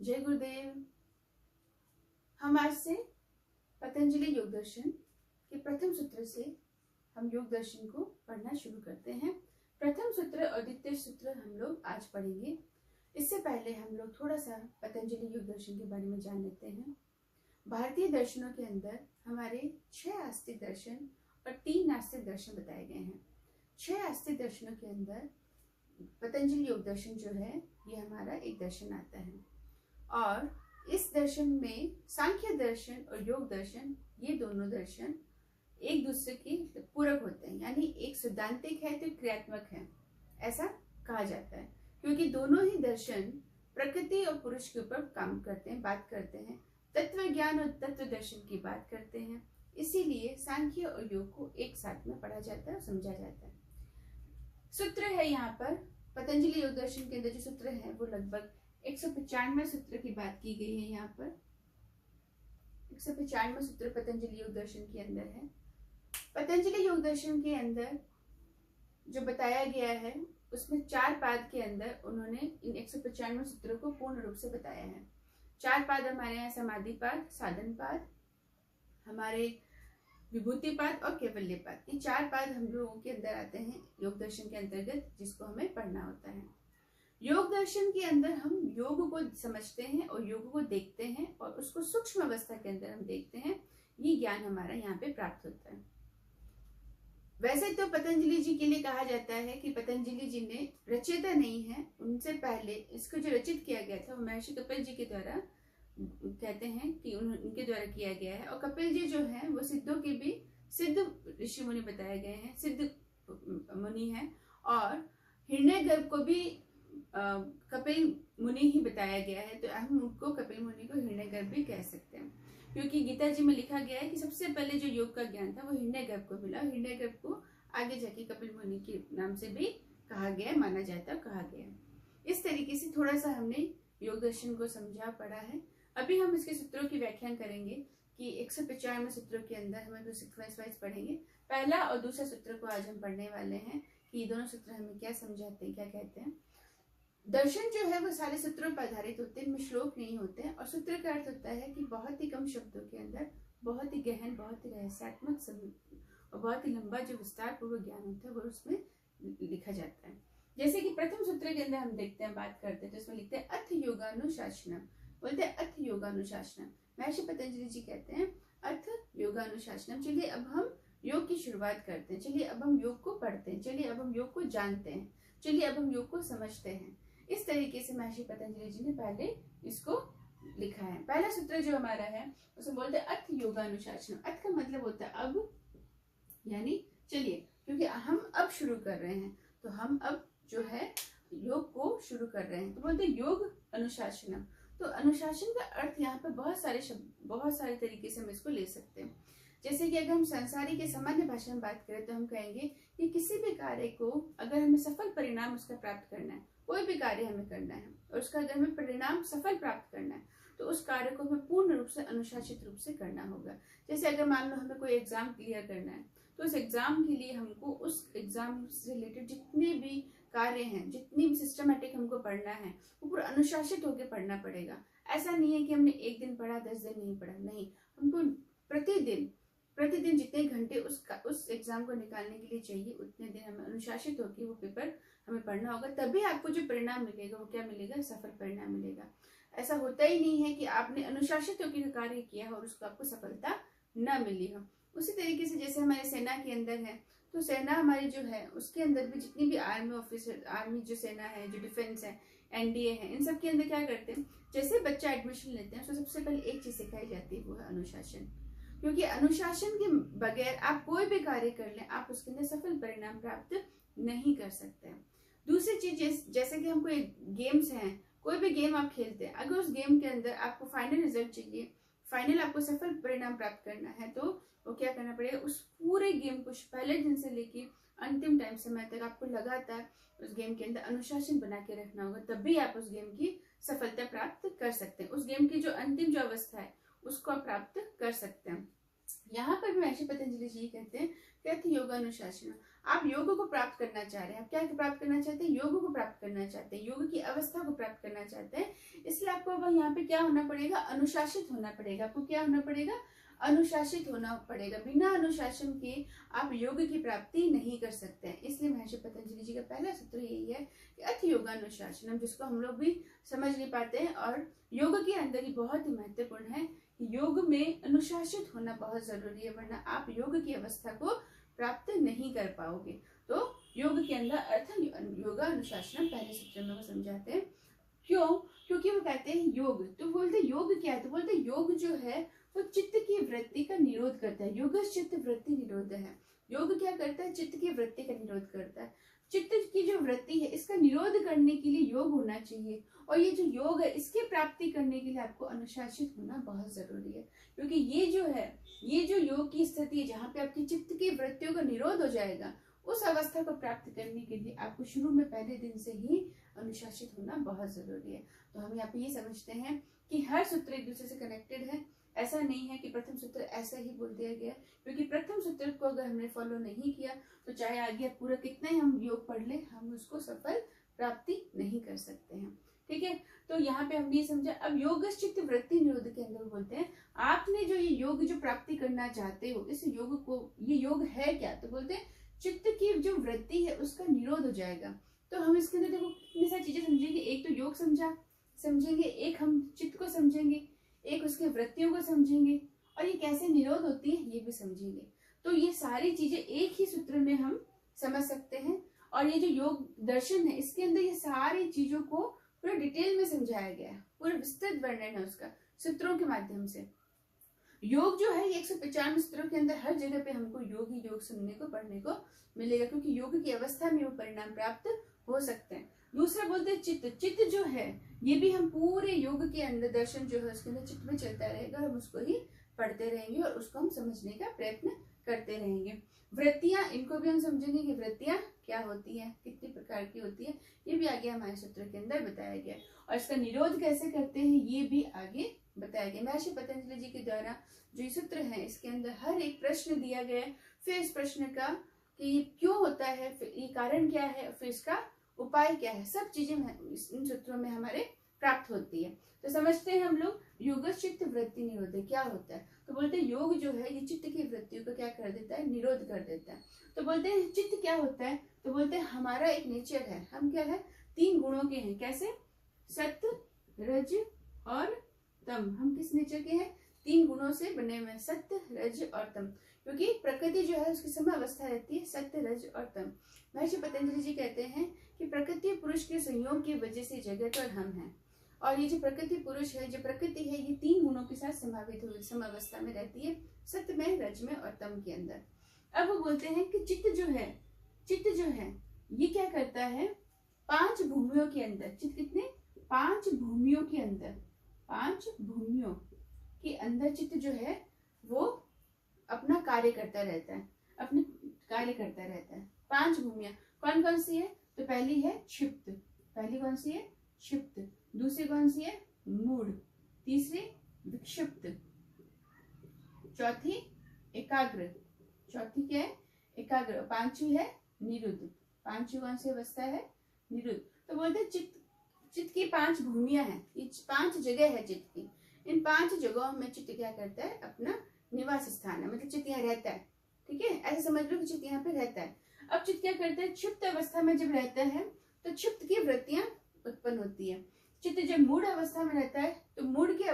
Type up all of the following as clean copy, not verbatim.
जय गुरुदेव। हम आज से पतंजलि योग दर्शन के प्रथम सूत्र से हम योग दर्शन को पढ़ना शुरू करते हैं। प्रथम सूत्र और द्वितीय सूत्र हम लोग आज पढ़ेंगे। इससे पहले हम लोग थोड़ा सा पतंजलि योग दर्शन के बारे में जान लेते हैं। भारतीय दर्शनों के अंदर हमारे 6 आस्तिक दर्शन और 3 नास्तिक दर्शन बताए गए हैं। 6 आस्तिक दर्शनों के अंदर पतंजलि योग दर्शन जो है ये हमारा एक दर्शन आता है, और इस दर्शन में सांख्य दर्शन और योग दर्शन ये दोनों दर्शन एक दूसरे के पूरक होते हैं, यानी एक सिद्धांतिक है तो क्रियात्मक है, ऐसा कहा जाता है। क्योंकि दोनों ही दर्शन प्रकृति और पुरुष के ऊपर काम करते हैं, बात करते हैं, तत्व ज्ञान और तत्व दर्शन की बात करते हैं। इसीलिए सांख्य और योग को एक साथ में पढ़ा जाता है और समझा जाता है। सूत्र है यहाँ पर पतंजलि योग दर्शन के अंदर जो सूत्र है वो लगभग 195 सूत्र की बात की गई है। यहाँ पर 195 सूत्र पतंजलि योग दर्शन के अंदर है। पतंजलि योग दर्शन के अंदर जो बताया गया है उसमें 4 पाद के अंदर उन्होंने इन 195 सूत्रों को पूर्ण रूप से बताया है। 4 पाद हमारे यहाँ समाधि पाद, साधन पाद, हमारे विभूति पाद और कैवल्य पाद। ये 4 पाद हम लोगों के अंदर आते हैं योग दर्शन के अंतर्गत, जिसको हमें पढ़ना होता है। योग दर्शन के अंदर हम योग को समझते हैं और योग को देखते हैं और उसको सूक्ष्म अवस्था के अंदर हम देखते हैं। ये ज्ञान हमारा यहाँ पे प्राप्त होता है। वैसे तो पतंजलि जी के लिए कहा जाता है कि पतंजलि जी ने रचयिता नहीं है, उनसे पहले इसको जो रचित किया गया था वो महर्षि कपिल जी के द्वारा कहते हैं कि उनके द्वारा किया गया है। और कपिल जी जो हैं वो सिद्धों के भी सिद्ध ऋषि मुनि बताए गए हैं, सिद्ध मुनि हैं। और हिरण्यगर्भ को भी कपिल मुनि ही बताया गया है, तो हम उनको कपिल मुनि को हिरण्यगर्भ भी कह सकते हैं। क्योंकि गीता जी में लिखा गया है कि सबसे पहले जो योग का ज्ञान था वो हिरण्यगर्भ को मिला। हिरण्यगर्भ को आगे जाके कपिल मुनि के नाम से भी कहा गया, माना जाता है, कहा गया। इस तरीके से थोड़ा सा हमने योग दर्शन को समझा पढ़ा है। अभी हम इसके सूत्रों की व्याख्या करेंगे कि 195 सूत्रों के अंदर हम तो सीक्वेंस वाइज पढ़ेंगे। पहला और दूसरा सूत्र को आज हम पढ़ने वाले हैं कि ये दोनों सूत्र हमें क्या समझाते हैं, क्या कहते हैं। दर्शन जो है वो सारे सूत्रों पर आधारित होते हैं, इनमें श्लोक नहीं होते हैं। और सूत्र का अर्थ होता है कि बहुत ही कम शब्दों के अंदर बहुत ही गहन, बहुत ही रहस्यात्मक और बहुत ही लंबा जो विस्तार पूर्वक ज्ञान होता है वो उसमें लिखा जाता है। जैसे कि प्रथम सूत्र के अंदर हम देखते हैं, बात करते हैं, तो इसमें लिखते हैं अर्थ योगानुशासनम। बोलते हैं अर्थ योगानुशासनम। महर्षि पतंजलि जी कहते हैं अर्थ योगानुशासनम। चलिए अब हम योग की शुरुआत करते हैं, चलिए अब हम योग को पढ़ते हैं, चलिए अब हम योग को जानते हैं, चलिए अब हम योग को समझते हैं। इस तरीके से महर्षि पतंजलि जी ने पहले इसको लिखा है। पहला सूत्र जो हमारा है उसमें बोलते हैं अर्थ योगानुशासनम। अर्थ का मतलब होता है अब, यानी चलिए, क्योंकि हम अब शुरू कर रहे हैं तो हम अब जो है योग को शुरू कर रहे हैं, तो बोलते हैं योग अनुशासनम। तो अनुशासन का अर्थ यहाँ पर बहुत सारे शब्द, बहुत सारे तरीके से हम इसको ले सकते हैं। जैसे कि अगर हम संसारी के सामान्य भाषा में बात करें तो हम कहेंगे कि किसी भी कार्य को अगर हमें सफल परिणाम उसका प्राप्त करना है, कोई भी कार्य हमें करना है और उसका अगर हमें परिणाम सफल प्राप्त करना है तो उस कार्य को हमें पूर्ण रूप से अनुशासित रूप से करना होगा। जैसे अगर मान लो हमें कोई एग्जाम क्लियर करना है तो उस एग्जाम के लिए हमको उस एग्जाम से रिलेटेड जितने भी कार्य हैं, जितनी भी सिस्टमेटिक हमको पढ़ना है वो पूरा अनुशासित होकर पढ़ना पड़ेगा। ऐसा नहीं है कि हमने एक दिन पढ़ा 10 दिन नहीं पढ़ा, नहीं, हमको प्रतिदिन जितने घंटे उस एग्जाम को निकालने के लिए चाहिए उतने दिन हमें अनुशासित होकर वो पेपर हमें पढ़ना होगा। तभी आपको जो परिणाम मिलेगा वो क्या मिलेगा, सफल परिणाम मिलेगा। ऐसा होता ही नहीं है कि आपने अनुशासित होकर कार्य किया और उसको आपको सफलता न मिली हो। उसी तरीके से जैसे हमारे सेना के अंदर है, तो सेना हमारी जो है उसके अंदर भी जितनी भी आर्मी ऑफिसर, आर्मी जो सेना है, जो डिफेंस है, एनडीए है, इन सब के अंदर क्या करते हैं, जैसे बच्चा एडमिशन लेते हैं उसको सबसे पहले एक चीज सिखाई जाती है, वो है अनुशासन। क्योंकि अनुशासन के बगैर आप कोई भी कार्य कर लें आप उसके अंदर सफल परिणाम प्राप्त नहीं कर सकते हैं। दूसरी चीज, जैसे कि हम कोई गेम्स हैं, कोई भी गेम आप खेलते हैं, अगर उस गेम के अंदर आपको फाइनल रिजल्ट चाहिए, फाइनल आपको सफल परिणाम प्राप्त करना है, तो वो क्या करना पड़ेगा, उस पूरे गेम को पहले दिन से लेके अंतिम टाइम समय तक आपको लगातार उस गेम के अंदर अनुशासन बना के रखना होगा, तभी आप उस गेम की सफलता प्राप्त कर सकते हैं। उस गेम की जो अंतिम जो अवस्था है उसको आप प्राप्त कर सकते हैं। यहाँ पर भी महर्षि पतंजलि जी कहते हैं अर्थ योगानुशासन। आप योग को प्राप्त करना चाह रहे हैं। आप क्या प्राप्त करना चाहते हैं? योग को प्राप्त करना चाहते हैं, योग की अवस्था को प्राप्त करना चाहते हैं। इसलिए आपको अब यहाँ पे क्या होना पड़ेगा? अनुशासित होना पड़ेगा। आपको क्या होना पड़ेगा? अनुशासित होना पड़ेगा। बिना अनुशासन के आप योग की प्राप्ति नहीं कर सकते हैं। इसलिए महर्षि पतंजलि जी का पहला सूत्र यही है कि अथ योगानुशासनम, जिसको हम लोग भी समझ नहीं पाते हैं और योग के अंदर ही बहुत ही महत्वपूर्ण है। योग में अनुशासित होना बहुत जरूरी है, वरना आप योग की अवस्था को प्राप्त नहीं कर पाओगे। तो योग के अंदर अर्थ योगा अनुशासन पहले सूत्र में वो समझाते हैं। क्यों? क्योंकि वो कहते हैं योग, तो बोलते योग क्या है? तो बोलते योग जो है वो चित्त की वृत्ति का निरोध करता है। योग चित्त वृत्ति निरोध है। योग क्या करता है? चित्त की वृत्ति का निरोध करता है। चित्त की जो वृत्ति है इसका निरोध करने के लिए योग होना चाहिए, और ये जो योग है इसकी प्राप्ति करने के लिए आपको अनुशासित होना बहुत जरूरी है। क्योंकि ये जो है, ये जो योग की स्थिति है जहाँ पे आपकी चित्त की वृत्तियों का निरोध हो जाएगा, उस अवस्था को प्राप्त करने के लिए आपको शुरू में पहले दिन से ही अनुशासित होना बहुत जरूरी है। तो हम यहाँ पे ये समझते हैं कि हर सूत्र एक दूसरे से कनेक्टेड है। ऐसा नहीं है कि प्रथम सूत्र ऐसा ही बोल दिया गया, क्योंकि प्रथम सूत्र को अगर हमने फॉलो नहीं किया तो चाहे आगे पूरा कितने हम योग पढ़ ले, हम उसको सफल प्राप्ति नहीं कर सकते हैं। ठीक है, तो यहाँ पे हमने ये समझा। अब योग चित्त वृत्ति निरोध के अंदर बोलते हैं आपने जो ये योग जो प्राप्ति करना चाहते हो, इस योग को, ये योग है क्या? तो बोलते हैं चित्त की जो वृत्ति है उसका निरोध हो जाएगा। तो हम इसके अंदर देखो कितनी सारी चीजें समझेंगे। एक तो योग समझेंगे, एक हम चित्त को समझेंगे, एक उसके वृत्तियों को समझेंगे, और ये कैसे निरोध होती है ये भी समझेंगे। तो ये सारी चीजें एक ही सूत्र में हम समझ सकते हैं। और ये जो योग दर्शन है इसके अंदर ये सारी चीजों को पूरा डिटेल में समझाया गया है, पूरा विस्तृत वर्णन है उसका सूत्रों के माध्यम से। योग जो है ये 195 सूत्रों के अंदर हर जगह पे हमको योग ही योग सुनने को पढ़ने को मिलेगा, क्योंकि योग की अवस्था में वो परिणाम प्राप्त हो सकते हैं। दूसरा बोलते हैं चित्त जो है ये भी हम पूरे योग के अंदर दर्शन जो है उसके अंदर चित्त में चलता रहेगा, हम उसको ही पढ़ते रहेंगे और उसको हम समझने का प्रयत्न करते रहेंगे। वृत्तियां, इनको भी हम समझेंगे कि वृत्तियां क्या होती है, कितने प्रकार की होती है, ये भी आगे हमारे सूत्र के अंदर बताया गया। और इसका निरोध कैसे करते हैं ये भी आगे बताया गया। महर्षि पतंजलि जी के द्वारा जो ये सूत्र है इसके अंदर हर एक प्रश्न दिया गया है, फिर इस प्रश्न का कि क्यों होता है, फिर ये कारण क्या है, फिर इसका उपाय क्या है, सब चीजें इन सूत्रों में हमारे प्राप्त होती है। तो समझते हैं हम लोग योग चित्त वृत्ति निरोध क्या होता है। तो बोलते हैं योग जो है ये चित्त की वृत्तियों को क्या कर देता है? निरोध कर देता है। तो बोलते हैं चित्त क्या होता है? तो बोलते हैं हमारा एक नेचर है, हम क्या है? 3 गुणों के हैं। कैसे? सत्य, रज और तम। हम किस नेचर के हैं? 3 गुणों से बने हुए, सत्य, रज और तम। क्योंकि प्रकृति जो है उसकी समय अवस्था रहती है सत्य, रज और तम। महर्षि पतंजलि जी कहते हैं कि प्रकृति पुरुष के संयोग की वजह से जगत और हम हैं। और ये जो प्रकृति पुरुष है, जो प्रकृति है, ये 3 गुणों के साथ समावित हुई समावस्था में रहती है, सत्य में, रज में और तम के अंदर। अब वो बोलते हैं कि चित्त जो है ये क्या करता है? 5 भूमियों के अंदर, चित्त कितने? 5 भूमियों के अंदर, 5 भूमियों के अंदर चित्त जो है वो अपना कार्य करता रहता है, अपने कार्य करता रहता है। 5 भूमियां कौन कौन सी है? तो पहली है क्षिप्त, पहली कौन सी है? क्षिप्त। दूसरी कौन सी है? मूढ़। तीसरी विक्षिप्त। चौथी एकाग्र, चौथी क्या है? एकाग्र। 5वीं है निरुद्ध। 5वीं कौन सी अवस्था है? निरुद्ध। तो बोलते हैं चित्त की 5 भूमियां हैं, ये 5 जगह है चित्त की। इन 5 जगहों में चित्त क्या करता है? अपना निवास स्थान है, मतलब चित्त यहाँ रहता है। ठीक है, ऐसे समझ लो कि चित्त यहाँ पे रहता है। अब चित्त क्या करता है? क्षिप्त अवस्था में जब रहता है तो क्षिप्त की वृत्तियां उत्पन्न होती है। चित्त जब मूढ़ अवस्था में रहता है तो मूढ़ की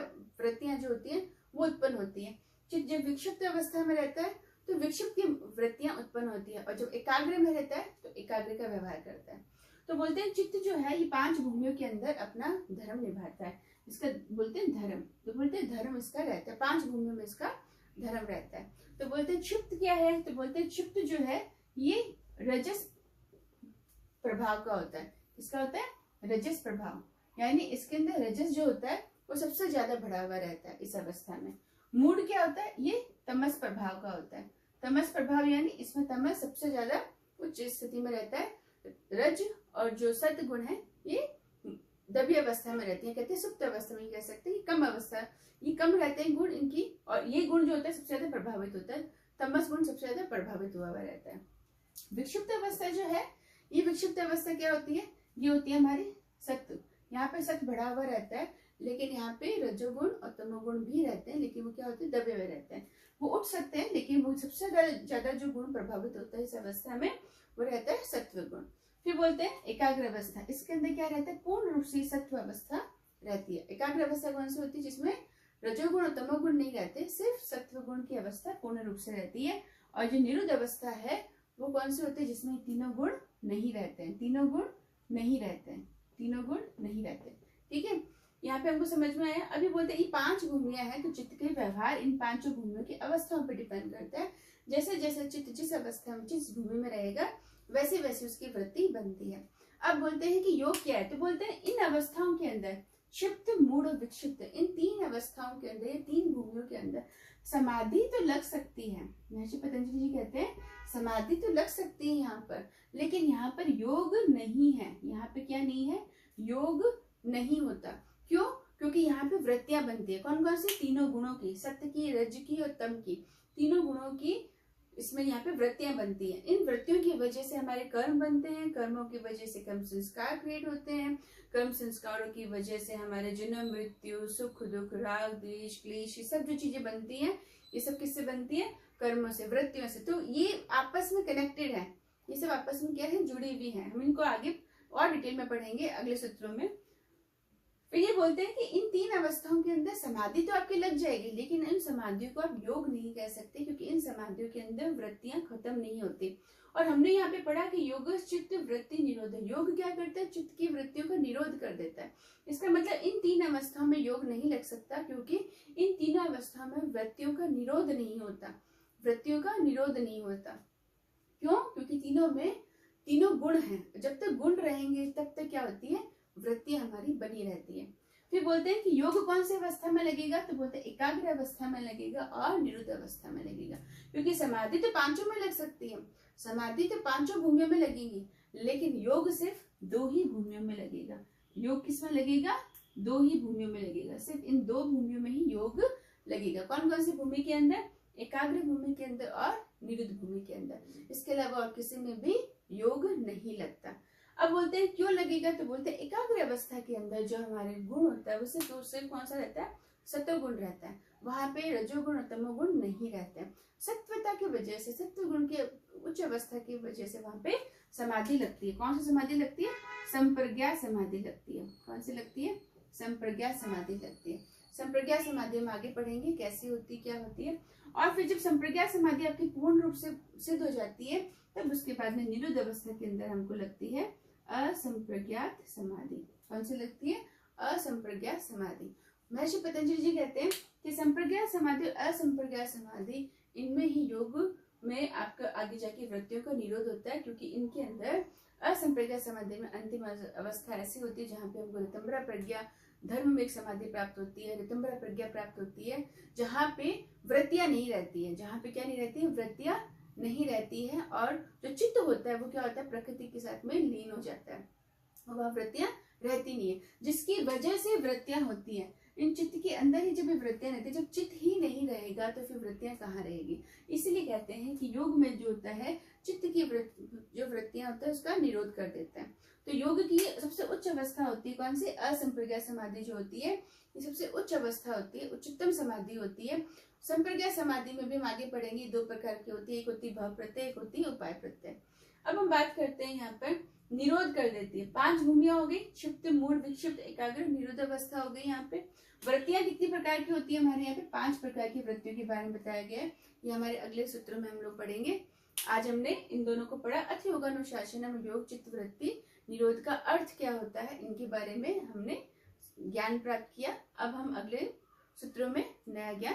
वृत्तियां जो होती हैं वो उत्पन्न होती है। चित्त जब विक्षिप्त अवस्था में रहता है तो विक्षिप्त की वृत्तियां उत्पन्न होती है, और जब एकाग्र में रहता है तो एकाग्र का व्यवहार करता है। तो बोलते हैं चित्त जो है ये 5 भूमियों के अंदर अपना धर्म निभाता है, इसका बोलते हैं धर्म। तो बोलते हैं धर्म इसका रहता है, 5 भूमियों में इसका धर्म रहता है। तो बोलते हैं क्षिप्त क्या है? तो बोलते हैं क्षिप्त जो है ये रजस प्रभाव का होता है। इसका होता है रजस प्रभाव, यानी इसके अंदर रजस जो होता है वो सबसे ज्यादा बढ़ा हुआ रहता है इस अवस्था में। मूड क्या होता है? ये तमस प्रभाव का होता है। तमस प्रभाव यानी इसमें तमस सबसे ज्यादा उच्च स्थिति में रहता है। रज और जो सत्य गुण है ये दबी अवस्था में रहती है, कहते हैं सुप्त अवस्था में, कह सकते हैं कम अवस्था, ये कम रहते हैं गुण इनकी। और ये गुण जो होता है सबसे ज्यादा प्रभावित होता है, तमस गुण सबसे ज्यादा प्रभावित हुआ रहता है। विक्षिप्त अवस्था जो है, ये विक्षिप्त अवस्था क्या होती है, ये होती है हमारी सत्व। यहाँ पे सत्व बढ़ा हुआ रहता है, लेकिन यहाँ पे रजोगुण और तमोगुण भी रहते हैं, लेकिन वो क्या होते हैं, दबे हुए रहते हैं। वो उठ सकते हैं, लेकिन वो सबसे ज्यादा जो गुण प्रभावित होता है इस अवस्था में, वो रहता है सत्व गुण। फिर बोलते हैं एकाग्र अवस्था। इसके अंदर क्या रहता है, पूर्ण रूप से सत्व अवस्था रहती है। एकाग्र अवस्था कौन सी होती है, जिसमें रजोगुण और तमोगुण नहीं रहते, सिर्फ सत्व गुण की अवस्था पूर्ण रूप से रहती है। और जो निरुद्ध अवस्था है वो कौन सी होती है, जिसमें तीनों गुण नहीं रहते हैं, तीनों गुण नहीं रहते हैं, तीनों गुण नहीं रहते। ठीक है, यहाँ पे हमको समझ में आया। अभी बोलते हैं ये 5 भूमियां हैं, तो चित्त के व्यवहार इन 5 भूमियों की अवस्थाओं पर डिपेंड करता है। जैसे जैसे चित्त जिस अवस्था में, जिस भूमि में रहेगा, वैसे वैसे उसकी वृत्ति बनती है। अब बोलते हैं कि योग क्या है, तो बोलते हैं इन अवस्थाओं के अंदर, क्षिप्त, मूढ़ और विक्षिप्त, इन 3 अवस्थाओं के अंदर, ये 3 भूमियों के अंदर समाधि तो लग सकती है। महर्षि पतंजलि जी कहते हैं समाधि तो लग सकती है यहाँ पर, लेकिन यहाँ पर योग नहीं है। यहाँ पे क्या नहीं है, योग नहीं होता। क्यों? क्योंकि यहाँ पे वृत्तियां बनती है। कौन कौन सी, तीनों गुणों की, सत्य की, रज की और तम की, तीनों गुणों की इसमें यहाँ पे वृत्तियां बनती हैं। इन वृत्तियों की वजह से हमारे कर्म बनते हैं, कर्मों की वजह से कर्म संस्कार क्रिएट होते हैं, कर्म संस्कारों की वजह से हमारे जन्म मृत्यु, सुख दुख, राग द्वेष क्लेश, ये सब जो चीजें बनती हैं, ये सब किससे बनती है, कर्मों से, वृत्तियों से। तो ये आपस में कनेक्टेड है, ये सब आपस में क्या है, जुड़ी हुई है। हम इनको आगे और डिटेल में पढ़ेंगे अगले सूत्रों में। फिर ये बोलते हैं कि इन 3 अवस्थाओं के अंदर समाधि तो आपकी लग जाएगी, लेकिन इन समाधियों को आप योग नहीं कह सकते, क्योंकि इन समाधियों के अंदर वृत्तियां खत्म नहीं होती। और हमने यहाँ पे पढ़ा कि योग चित्त वृत्ति निरोध, योग क्या करता है, चित्त की वृत्तियों का निरोध कर देता है। इसका मतलब इन 3 अवस्थाओं में योग नहीं लग सकता, क्योंकि इन तीनों अवस्थाओं में वृत्तियों का निरोध नहीं होता, वृत्तियों का निरोध नहीं होता। क्यों? क्योंकि तीनों में तीनों गुण हैं, जब तक गुण रहेंगे तब तक क्या होती है, वृत्तियां हमारी बनी रहती है। फिर बोलते हैं कि योग कौन सी अवस्था में लगेगा, तो बोलते हैं एकाग्र अवस्था में लगेगा और निरुद्ध अवस्था में लगेगा। क्योंकि समाधि तो 5 में लग सकती है, समाधि तो 5 भूमियों में लगेगी, लेकिन योग सिर्फ 2 ही भूमियों में लगेगा। योग किस में लगेगा, 2 ही भूमियों में लगेगा, सिर्फ इन 2 भूमियों में ही योग लगेगा। कौन कौन सी भूमि के अंदर, एकाग्र भूमि के अंदर और निरुद्ध भूमि के अंदर। इसके अलावा और किसी में भी योग नहीं लगता। अब बोलते हैं क्यों लगेगा, तो बोलते हैं एकाग्र अवस्था के अंदर जो हमारे गुण होता है वो सिर्फ कौन सा रहता है, सत्वगुण रहता है। वहां पे रजोगुण और तमोगुण नहीं रहते हैं। सत्वता की वजह से, सत्वगुण के उच्च अवस्था की वजह से वहां पे समाधि लगती है। कौन सी समाधि लगती है, संप्रज्ञा समाधि लगती है। कौन सी लगती है, संप्रज्ञा समाधि लगती है। संप्रज्ञा समाधि हम आगे पढ़ेंगे कैसी होती, क्या होती है। और फिर जब संप्रज्ञा समाधि आपकी पूर्ण रूप से सिद्ध हो जाती है, तब उसके बाद में निरुद्ध अवस्था के अंदर हमको लगती है असंप्रज्ञात समाधि। कौन सी लगती है, असंप्रज्ञात समाधि। महर्षि पतंजलि जी कहते हैं कि संप्रज्ञात समाधि और असंप्रज्ञात समाधि, इनमें ही योग में आपका आगे जाके वृत्तियों का निरोध होता है, क्योंकि इनके अंदर असंप्रज्ञात समाधि में अंतिम अवस्था ऐसी होती है जहाँ पे हमको ऋतंभरा प्रज्ञा, धर्म में एक समाधि प्राप्त होती है, ऋतंभरा प्रज्ञा प्राप्त होती है, जहाँ पे वृत्तियां नहीं रहती है। जहाँ पे क्या नहीं रहती है, वृत्तियां नहीं रहती है, और जो चित्त होता है वो क्या होता है, प्रकृति के साथ में लीन हो जाता है, और वह वृत्तियां रहती नहीं है, जिसकी वजह से वृत्तियां होती हैं। इन चित्त के अंदर ही जब वृत्तियां रहती है, जब चित्त ही नहीं रहेगा तो फिर वृत्तियां कहाँ रहेगी। इसीलिए कहते हैं कि योग में जो होता है, चित्त की जो वृत्तियां होता है उसका निरोध कर देता है। तो योग की सबसे उच्च अवस्था होती है कौन सी, असंप्रज्ञात समाधि जो होती है, ये सबसे उच्च अवस्था होती है, उच्चतम समाधि होती है। संप्रज्ञात समाधि में भी हम आगे पढ़ेंगे, 2 प्रकार की होती है, एक होती है भाव प्रत्यय, एक होती है उपाय प्रत्यय। अब हम बात करते हैं यहाँ पर निरोध कर देती है। 5 भूमियां हो गई, क्षिप्त, मूढ़, विक्षिप्त, एकाग्र, निरुद्ध अवस्था हो गई। यहाँ पे वृत्तियां कितनी प्रकार की होती है, हमारे यहाँ पे 5 प्रकार की वृत्तियों के बारे में बताया गया है। ये हमारे अगले सूत्र में हम लोग पढ़ेंगे। आज हमने इन दोनों को पढ़ा, अथ योगानुशासनम, योग चित्त वृत्ति निरोध का अर्थ क्या होता है, इनके बारे में हमने ज्ञान प्राप्त किया। अब हम अगले सूत्रों में नया ज्ञान